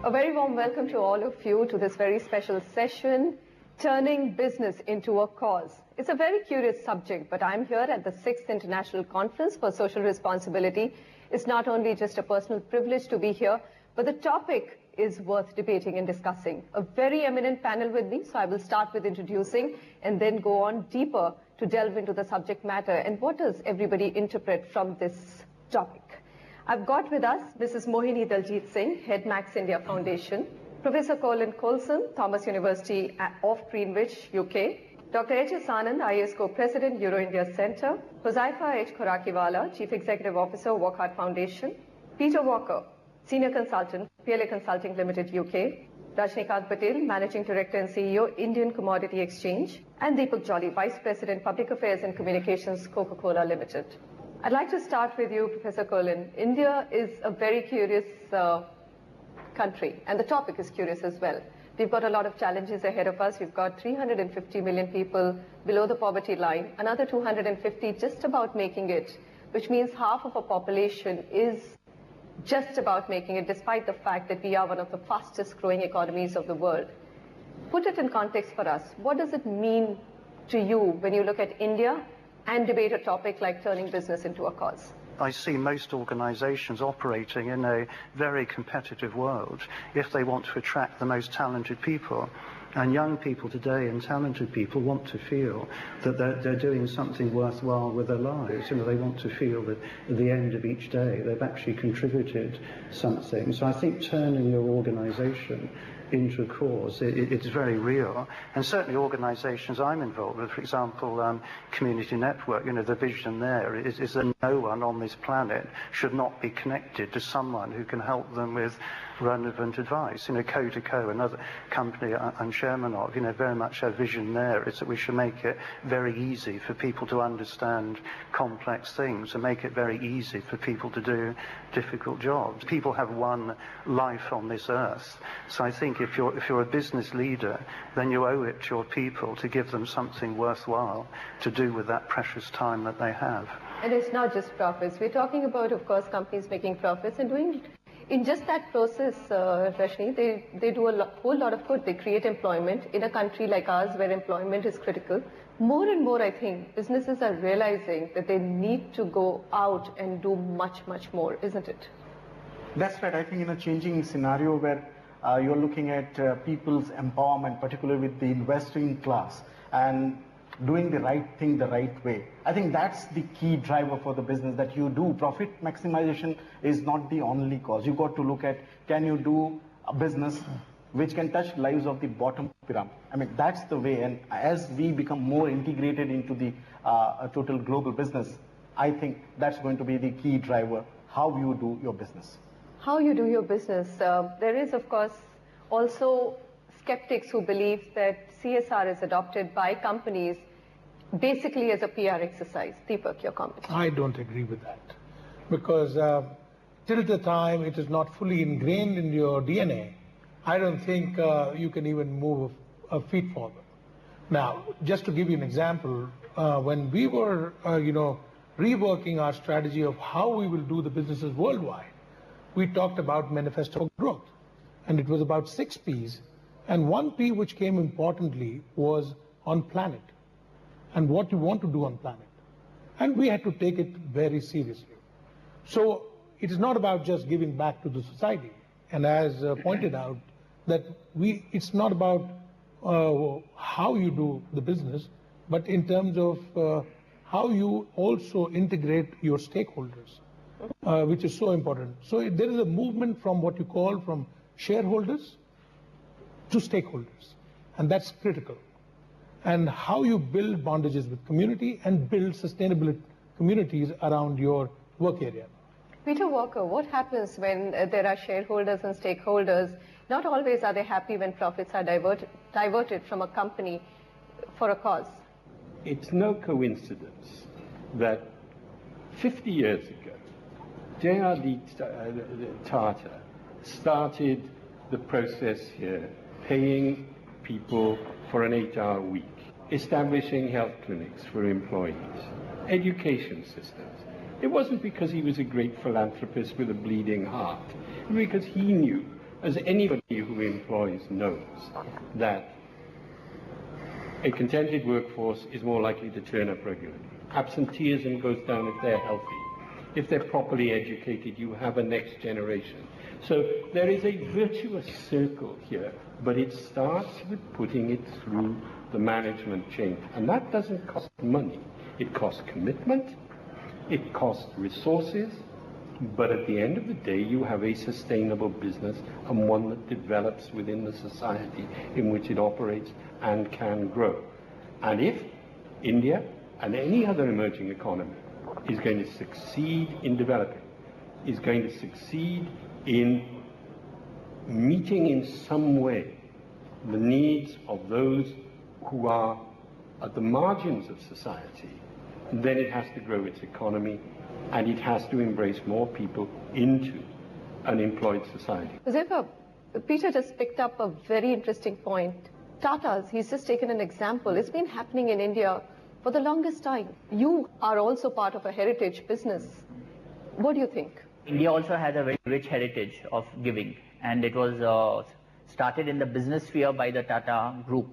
A very warm welcome to all of you to this very special session, Turning Business into a Cause. It's a very curious subject, but I'm here at the 6th International Conference for Social Responsibility. It's not only just a personal privilege to be here, but the topic is worth debating and discussing. A very eminent panel with me, so I will start with introducing and then go on deeper to delve into the subject matter and what does everybody interpret from this topic. I've got with us Mrs. Mohini Daljit Singh, Head Max India Foundation, Professor Colin Coulson, Thomas University of Greenwich, UK, Dr. H.S. Anand, IAS Co-President, Euro India Centre, Huzaifa H. Khorakiwala, Chief Executive Officer, Walcott Foundation, Peter Walker, Senior Consultant, PLA Consulting Limited, UK, Rajnikant Patel, Managing Director and CEO, Indian Commodity Exchange, and Deepak Jolly, Vice President, Public Affairs and Communications, Coca-Cola Limited. I'd like to start with you, Professor Colin. India is a very curious country, and the topic is curious as well. We've got a lot of challenges ahead of us. We've got 350 million people below the poverty line, another 250 just about making it, which means half of our population is just about making it, despite the fact that we are one of the fastest growing economies of the world. Put it in context for us. What does it mean to you when you look at India and debate a topic like turning business into a cause? I see most organizations operating in a very competitive world if they want to attract the most talented people. And young people today and talented people want to feel that they're doing something worthwhile with their lives. You know, they want to feel that at the end of each day they've actually contributed something. So I think turning your organization into a cause, it's very real. And certainly organizations I'm involved with, for example, Community Network, you know, the vision there is that no one on this planet should not be connected to someone who can help them with relevant advice. You know, Co2Co, another company I'm chairman of, you know, very much our vision there is that we should make it very easy for people to understand complex things and make it very easy for people to do difficult jobs. People have one life on this earth. So I think if you're a business leader, then you owe it to your people to give them something worthwhile to do with that precious time that they have. And it's not just profits. We're talking about, of course, companies making profits and doing in just that process, Rashni, they do a whole lot of good. They create employment in a country like ours where employment is critical. More and more, I think, businesses are realizing that they need to go out and do much, much more, isn't it? That's right. I think in a changing scenario where you're looking at people's empowerment, particularly with the investing class, and doing the right thing the right way. I think that's the key driver for the business, that you do. Profit maximization is not the only cause. You've got to look at, can you do a business which can touch lives of the bottom pyramid? I mean, that's the way. And as we become more integrated into the total global business, I think that's going to be the key driver, how you do your business. How you do your business. There is, of course, also skeptics who believe that CSR is adopted by companies basically as a PR exercise. Deepak, your comment. I don't agree with that, because till the time it is not fully ingrained in your DNA, I don't think you can even move a feet forward. Now, just to give you an example, when we were, reworking our strategy of how we will do the businesses worldwide, we talked about manifesto for growth, and it was about 6 P's. And 1 P which came importantly was on planet, and what you want to do on planet. And we had to take it very seriously. So it is not about just giving back to the society. And as pointed out, that it's not about how you do the business, but in terms of how you also integrate your stakeholders, which is so important. So there is a movement from what you call from shareholders to stakeholders, and that's critical. And how you build bondages with community and build sustainable communities around your work area. Peter Walker, what happens when there are shareholders and stakeholders? Not always are they happy when profits are diverted from a company for a cause. It's no coincidence that 50 years ago, J.R.D. Tata started the process here, paying people for an 8-hour week, establishing health clinics for employees, education systems. It wasn't because he was a great philanthropist with a bleeding heart, because he knew as anybody who employs knows, that a contented workforce is more likely to turn up regularly. Absenteeism goes down if they're healthy. If they're properly educated, you have a next generation. So there is a virtuous circle here, but it starts with putting it through the management chain. And that doesn't cost money. It costs commitment, it costs resources, but at the end of the day, you have a sustainable business and one that develops within the society in which it operates and can grow. And if India and any other emerging economy is going to succeed in developing, is going to succeed in meeting in some way the needs of those who are at the margins of society, then it has to grow its economy and it has to embrace more people into an employed society. Josefa, Peter just picked up a very interesting point. Tata's, he's just taken an example. It's been happening in India for the longest time. You are also part of a heritage business. What do you think? India also has a very rich heritage of giving, and it was started in the business sphere by the Tata group.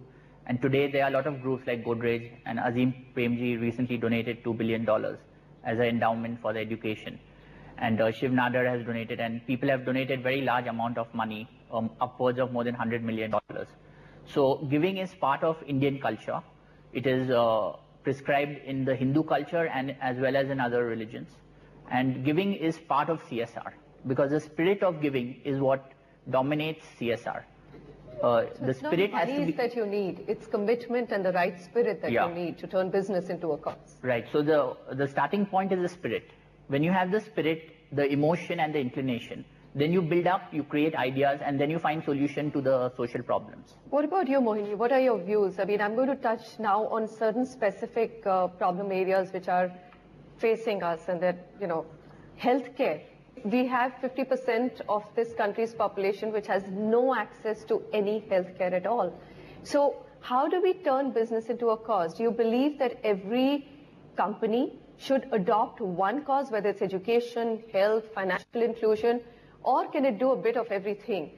And today there are a lot of groups like Godrej, and Azim Premji recently donated $2 billion as an endowment for the education. And Shiv Nadar has donated, and people have donated very large amount of money, upwards of more than $100 million. So giving is part of Indian culture. It is prescribed in the Hindu culture and as well as in other religions. And giving is part of CSR, because the spirit of giving is what dominates CSR. So the spirit has to be that you need, it's commitment and the right spirit that Yeah. you need to turn business into a cause. right. So the starting point is the spirit. When you have the spirit, the emotion and the inclination, then you build up, you create ideas, and then you find solution to the social problems. What about you, Mohini? What are your views? I mean, I'm going to touch now on certain specific problem areas which are facing us, and that, you know, healthcare. We have 50% of this country's population which has no access to any healthcare at all. So how do we turn business into a cause? Do you believe that every company should adopt one cause, whether it's education, health, financial inclusion, or can it do a bit of everything?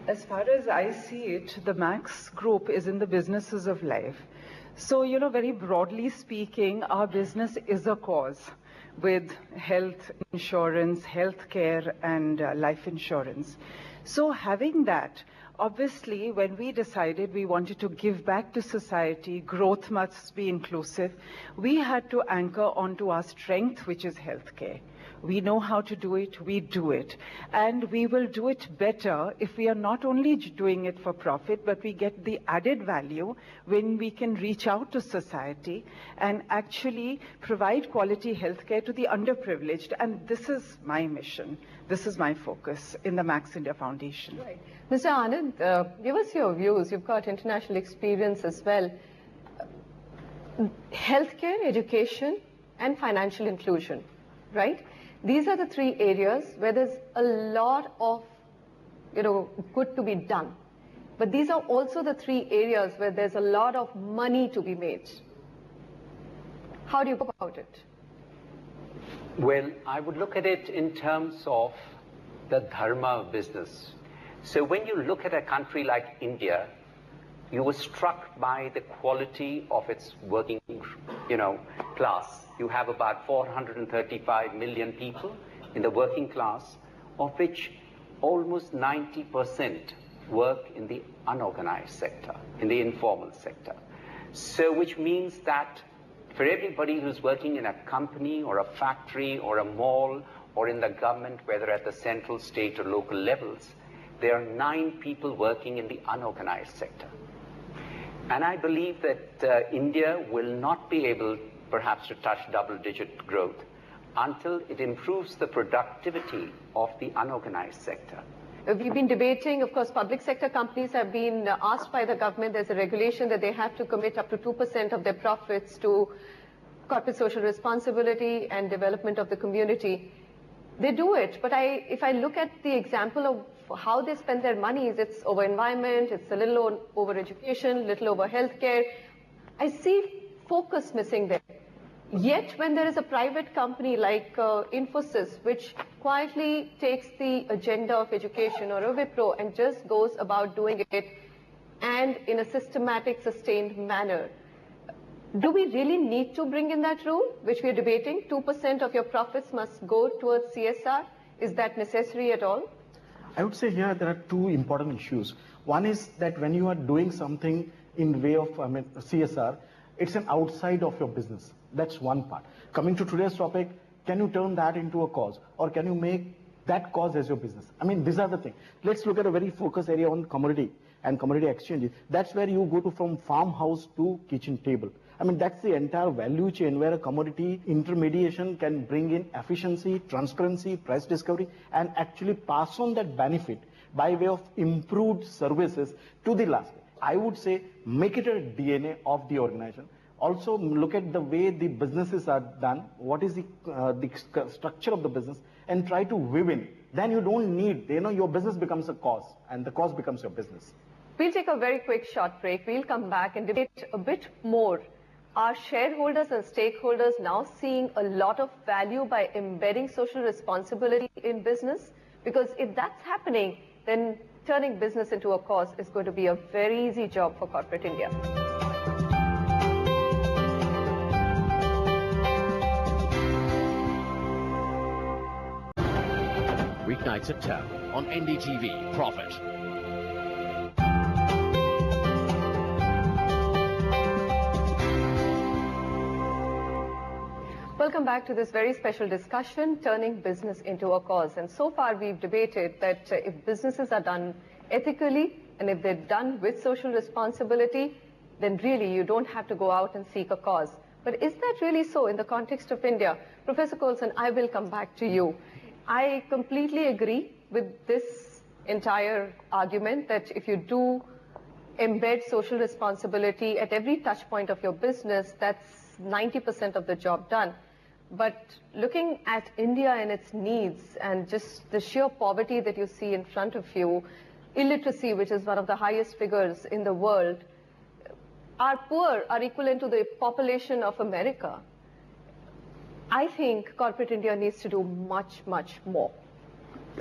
As far as I see it, the Max Group is in the businesses of life. So, you know, very broadly speaking, our business is a cause with health insurance, healthcare, and life insurance. So having that, obviously, when we decided we wanted to give back to society, growth must be inclusive, we had to anchor onto our strength, which is healthcare. We know how to do it, we do it. And we will do it better if we are not only doing it for profit, but we get the added value when we can reach out to society and actually provide quality healthcare to the underprivileged. And this is my mission. This is my focus in the Max India Foundation. Right. Mr. Anand, give us your views. You've got international experience as well. Healthcare, education, and financial inclusion, right? These are the three areas where there's a lot of, you know, good to be done. But these are also the three areas where there's a lot of money to be made. How do you go about it? Well, I would look at it in terms of the dharma of business. So when you look at a country like India, you were struck by the quality of its working, class. You have about 435 million people in the working class, of which almost 90% work in the unorganized sector, in the informal sector. So which means that for everybody who's working in a company or a factory or a mall or in the government, whether at the central, state or local levels, there are 9 people working in the unorganized sector. And I believe that India will not be able perhaps to touch double-digit growth until it improves the productivity of the unorganized sector. We've been debating, of course, public sector companies have been asked by the government, there's a regulation that they have to commit up to 2% of their profits to corporate social responsibility and development of the community. They do it, but if I look at the example of how they spend their money, it's over environment, it's a little over education, little over healthcare. I see focus missing there. Yet, when there is a private company like Infosys, which quietly takes the agenda of education, or a Wipro, and just goes about doing it and in a systematic, sustained manner, do we really need to bring in that rule, which we are debating? 2% of your profits must go towards CSR. Is that necessary at all? I would say here there are two important issues. One is that when you are doing something in way of CSR, it's an outside of your business. That's one part. Coming to today's topic, can you turn that into a cause, or can you make that cause as your business? I mean, these are the things. Let's look at a very focused area on commodity and commodity exchanges. That's where you go to from farmhouse to kitchen table. I mean, that's the entire value chain where a commodity intermediation can bring in efficiency, transparency, price discovery, and actually pass on that benefit by way of improved services to the last. I would say make it a DNA of the organization. Also look at the way the businesses are done, what is the structure of the business, and try to weave in. Then you don't need, your business becomes a cause, and the cause becomes your business. We'll take a very quick short break. We'll come back and debate a bit more. Are shareholders and stakeholders now seeing a lot of value by embedding social responsibility in business? Because if that's happening, then turning business into a cause is going to be a very easy job for corporate India. Weeknights at 10 on NDTV Profit. Welcome back to this very special discussion, turning business into a cause. And so far we've debated that if businesses are done ethically and if they're done with social responsibility, then really you don't have to go out and seek a cause. But is that really so in the context of India? Professor Colson, I will come back to you. I completely agree with this entire argument that if you do embed social responsibility at every touch point of your business, that's 90% of the job done. But looking at India and its needs and just the sheer poverty that you see in front of you, illiteracy, which is one of the highest figures in the world, our poor are equivalent to the population of America. I think corporate India needs to do much, much more.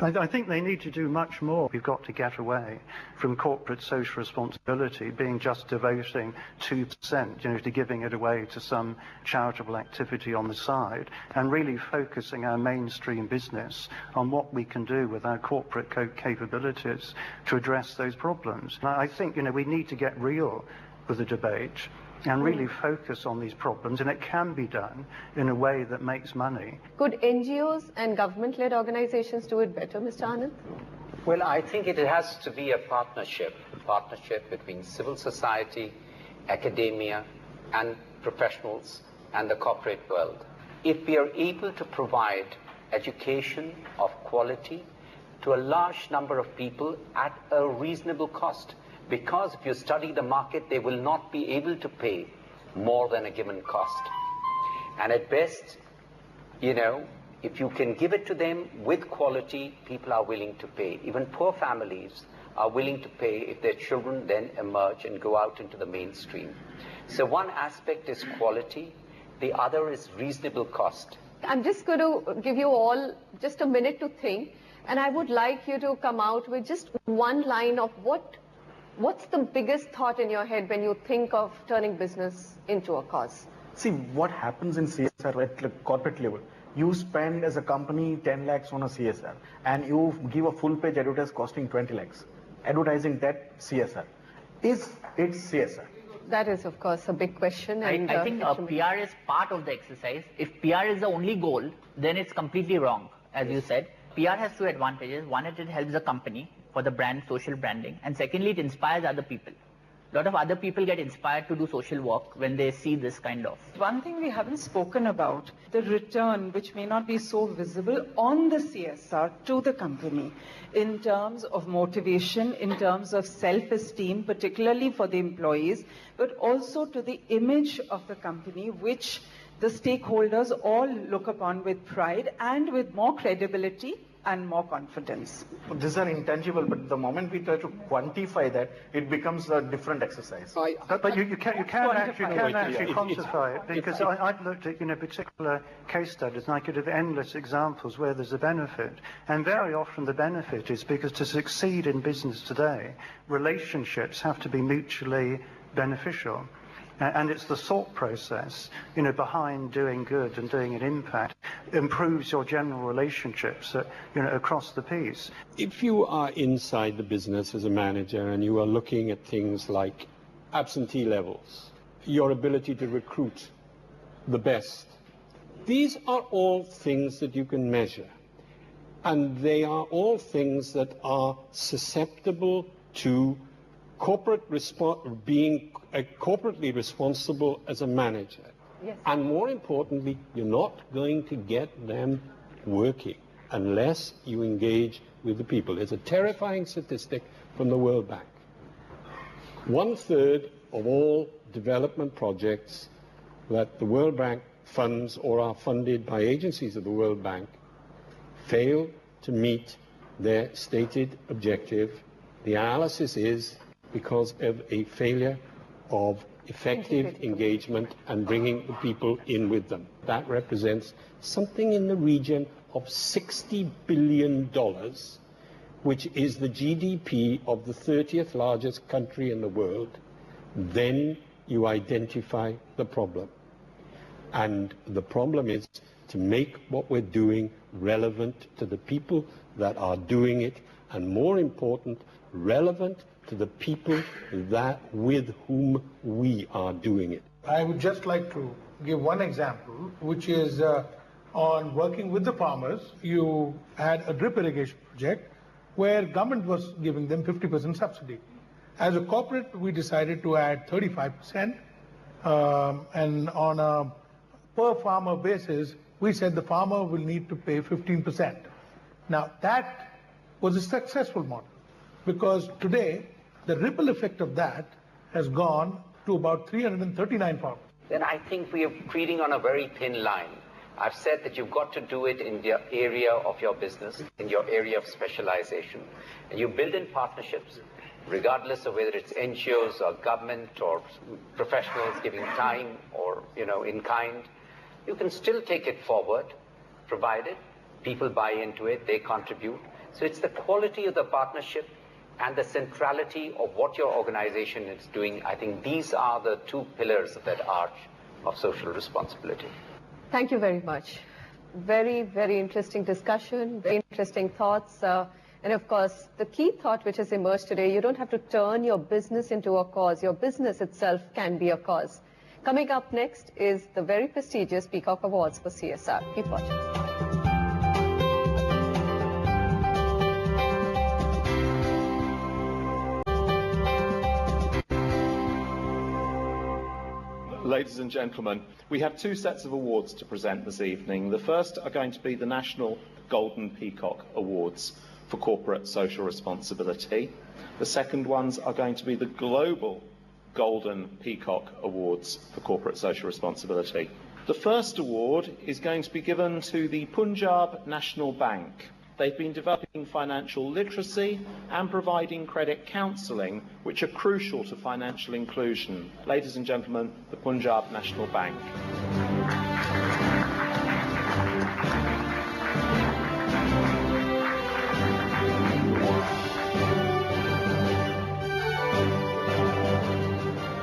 I think they need to do much more. We've got to get away from corporate social responsibility being just devoting 2%, to giving it away to some charitable activity on the side, and really focusing our mainstream business on what we can do with our corporate capabilities to address those problems. And I think, we need to get real with the debate and really focus on these problems, and it can be done in a way that makes money. Could NGOs and government-led organizations do it better, Mr. Anand? Well, I think it has to be a partnership between civil society, academia, and professionals, and the corporate world. If we are able to provide education of quality to a large number of people at a reasonable cost, because if you study the market, they will not be able to pay more than a given cost. And at best, if you can give it to them with quality, people are willing to pay. Even poor families are willing to pay if their children then emerge and go out into the mainstream. So one aspect is quality, the other is reasonable cost. I'm just going to give you all just a minute to think, and I would like you to come out with just one line of what's the biggest thought in your head when you think of turning business into a cause? See, what happens in CSR at the corporate level, you spend as a company 10 lakhs on a CSR, and you give a full-page advertisement costing 20 lakhs. Advertising that CSR. Is it CSR? That is, of course, a big question. I think PR is part of the exercise. If PR is the only goal, then it's completely wrong, as you said. PR has two advantages. One, it helps the company for the brand, social branding. And secondly, it inspires other people. A lot of other people get inspired to do social work when they see this kind of. One thing we haven't spoken about, the return, which may not be so visible on the CSR to the company in terms of motivation, in terms of self-esteem, particularly for the employees, but also to the image of the company, which the stakeholders all look upon with pride and with more credibility and more confidence. These are intangible, but the moment we try to quantify that, it becomes a different exercise. But you can actually quantify it, because I've looked at particular case studies, and I could have endless examples where there's a benefit. And very often the benefit is because to succeed in business today, relationships have to be mutually beneficial. And it's the thought process, behind doing good and doing an impact, improves your general relationships, across the piece. If you are inside the business as a manager and you are looking at things like absentee levels, your ability to recruit the best, these are all things that you can measure. And they are all things that are susceptible to being corporately responsible as a manager. Yes. And more importantly, you're not going to get them working unless you engage with the people. There's a terrifying statistic from the World Bank. 1/3 of all development projects that the World Bank funds or are funded by agencies of the World Bank fail to meet their stated objective. The analysis is because of a failure of effective engagement and bringing the people in with them. That represents something in the region of $60 billion, which is the GDP of the 30th largest country in the world. Then you identify the problem. And the problem is to make what we're doing relevant to the people that are doing it, and more important, relevant to the people with whom we are doing it. I would just like to give one example, which is on working with the farmers. You had a drip irrigation project where government was giving them 50% subsidy. As a corporate, we decided to add 35%, and on a per farmer basis, we said the farmer will need to pay 15%. Now that was a successful model, because today the ripple effect of that has gone to about 339 farmers. Then I think we are treading on a very thin line. I've said that you've got to do it in the area of your business, in your area of specialization. And you build in partnerships, regardless of whether it's NGOs or government or professionals giving time or, in kind. You can still take it forward, provided people buy into it, they contribute. So it's the quality of the partnership and the centrality of what your organization is doing. I think these are the two pillars of that arch of social responsibility. Thank you very much. Very, very interesting discussion, very interesting thoughts. And of course, the key thought which has emerged today, you don't have to turn your business into a cause. Your business itself can be a cause. Coming up next is the very prestigious Peacock Awards for CSR. Keep watching. Ladies and gentlemen, we have two sets of awards to present this evening. The first are going to be the National Golden Peacock Awards for Corporate Social Responsibility. The second ones are going to be the Global Golden Peacock Awards for Corporate Social Responsibility. The first award is going to be given to the Punjab National Bank. They've been developing financial literacy and providing credit counselling, which are crucial to financial inclusion. Ladies and gentlemen, the Punjab National Bank.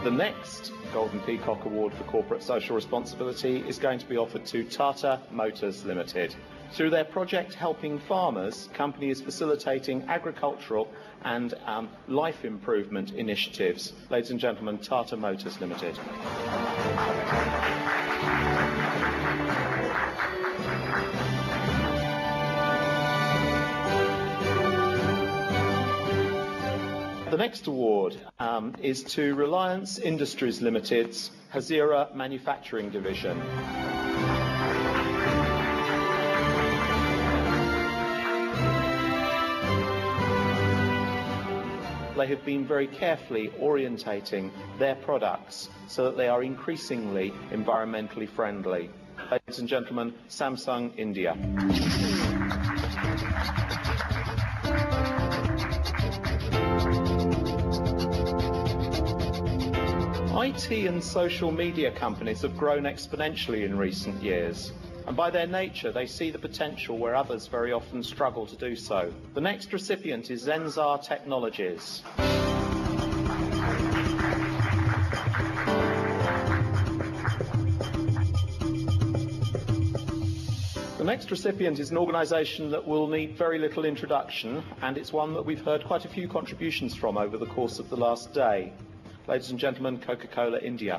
The next Golden Peacock Award for Corporate Social Responsibility is going to be offered to Tata Motors Limited. Through their project Helping Farmers, company is facilitating agricultural and life improvement initiatives. Ladies and gentlemen, Tata Motors Limited. The next award is to Reliance Industries Limited's Hazira Manufacturing Division. They have been very carefully orientating their products so that they are increasingly environmentally friendly. Ladies and gentlemen, Samsung India. IT and social media companies have grown exponentially in recent years, and by their nature they see the potential where others very often struggle to do so. The next recipient is Zenzar Technologies. The next recipient is an organisation that will need very little introduction, and it's one that we've heard quite a few contributions from over the course of the last day. Ladies and gentlemen, Coca-Cola India.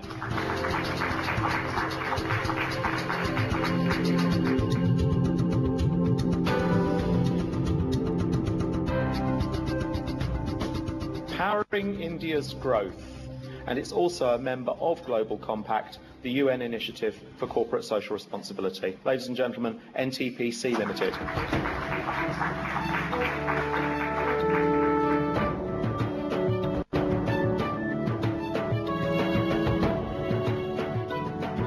Powering India's growth, and it's also a member of Global Compact, the UN Initiative for Corporate Social Responsibility. Ladies and gentlemen, NTPC Limited.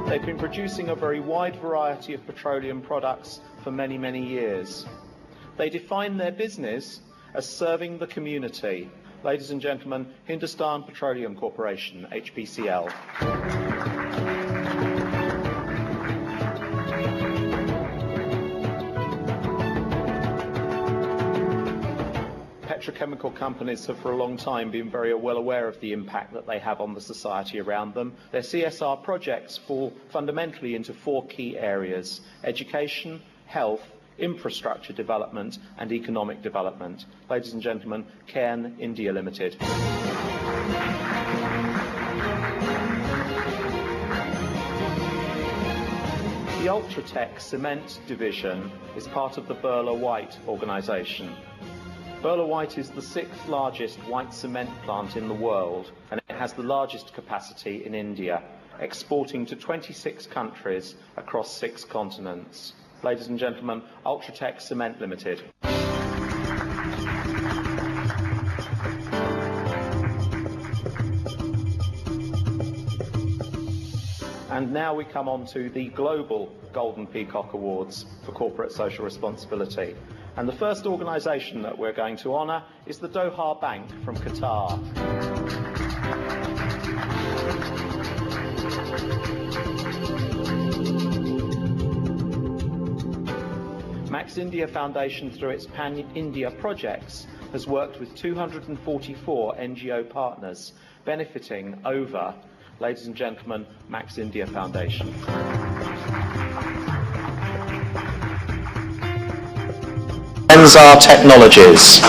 They've been producing a very wide variety of petroleum products for many, many years. They define their business as serving the community. Ladies and gentlemen, Hindustan Petroleum Corporation, HPCL. Petrochemical companies have for a long time been very well aware of the impact that they have on the society around them. Their CSR projects fall fundamentally into four key areas: education, health, infrastructure development and economic development. Ladies and gentlemen, Cairn India Limited. The Ultratech Cement division is part of the Birla White organisation. Birla White is the 6th largest white cement plant in the world, and it has the largest capacity in India, exporting to 26 countries across 6 continents. Ladies and gentlemen, Ultratech Cement Limited. And now we come on to the Global Golden Peacock Awards for Corporate Social Responsibility. And the first organisation that we're going to honour is the Doha Bank from Qatar. Max India Foundation, through its Pan-India projects, has worked with 244 NGO partners, benefiting over, ladies and gentlemen, Max India Foundation. Zenzar Technologies.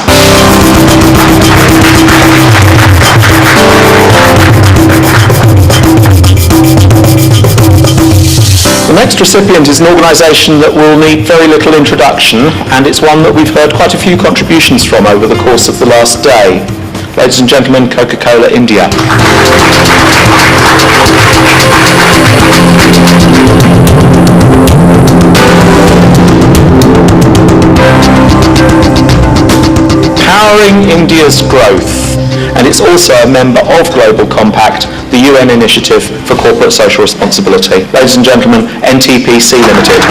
The next recipient is an organisation that will need very little introduction, and it's one that we've heard quite a few contributions from over the course of the last day. Ladies and gentlemen, Coca-Cola India. Powering India's growth, and it's also a member of Global Compact, the UN Initiative for Corporate Social Responsibility. Ladies and gentlemen, NTPC Limited.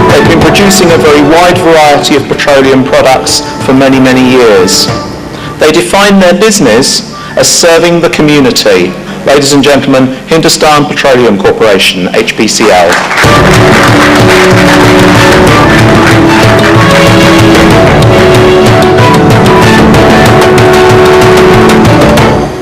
They've been producing a very wide variety of petroleum products for many, many years. They define their business as serving the community. Ladies and gentlemen, Hindustan Petroleum Corporation, HPCL.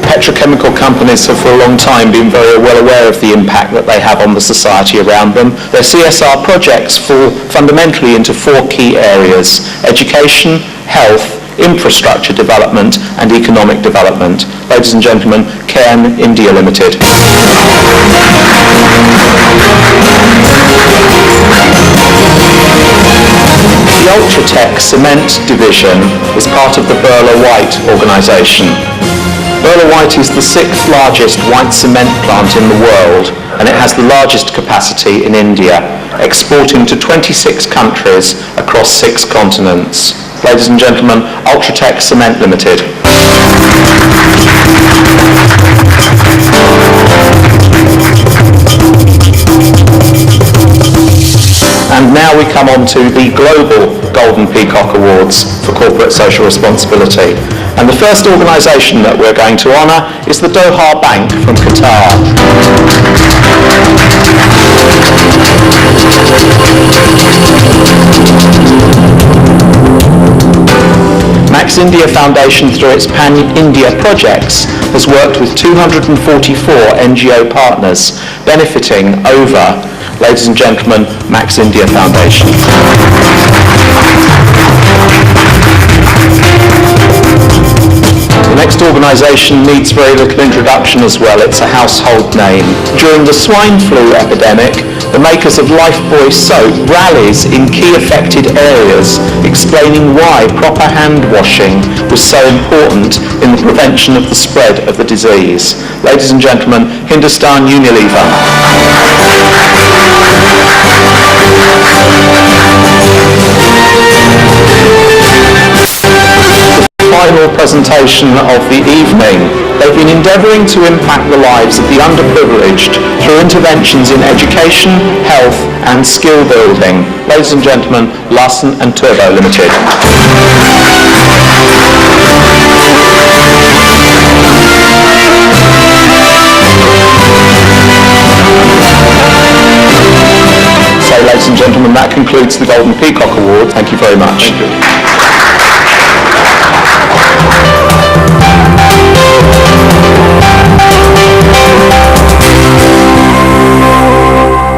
Petrochemical companies have for a long time been very well aware of the impact that they have on the society around them. Their CSR projects fall fundamentally into 4 key areas: education, health, infrastructure development and economic development. Ladies and gentlemen, Cairn India Limited. The Ultratech Cement division is part of the Birla White organisation. Birla White is the 6th largest white cement plant in the world, and it has the largest capacity in India, exporting to 26 countries across 6 continents. Ladies and gentlemen, Ultratech Cement Limited. And now we come on to the Global Golden Peacock Awards for Corporate Social Responsibility. And the first organisation that we're going to honour is the Doha Bank from Qatar. Max India Foundation, through its Pan-India projects, has worked with 244 NGO partners, benefiting over, ladies and gentlemen, Max India Foundation. The next organisation needs very little introduction as well. It's a household name. During the swine flu epidemic, the makers of Lifebuoy soap rallies in key affected areas, explaining why proper hand washing was so important in the prevention of the spread of the disease. Ladies and gentlemen, Hindustan Unilever. Final presentation of the evening. They've been endeavouring to impact the lives of the underprivileged through interventions in education, health and skill building. Ladies and gentlemen, Larsen & Turbo Limited. So, ladies and gentlemen, that concludes the Golden Peacock Award. Thank you very much. Thank you.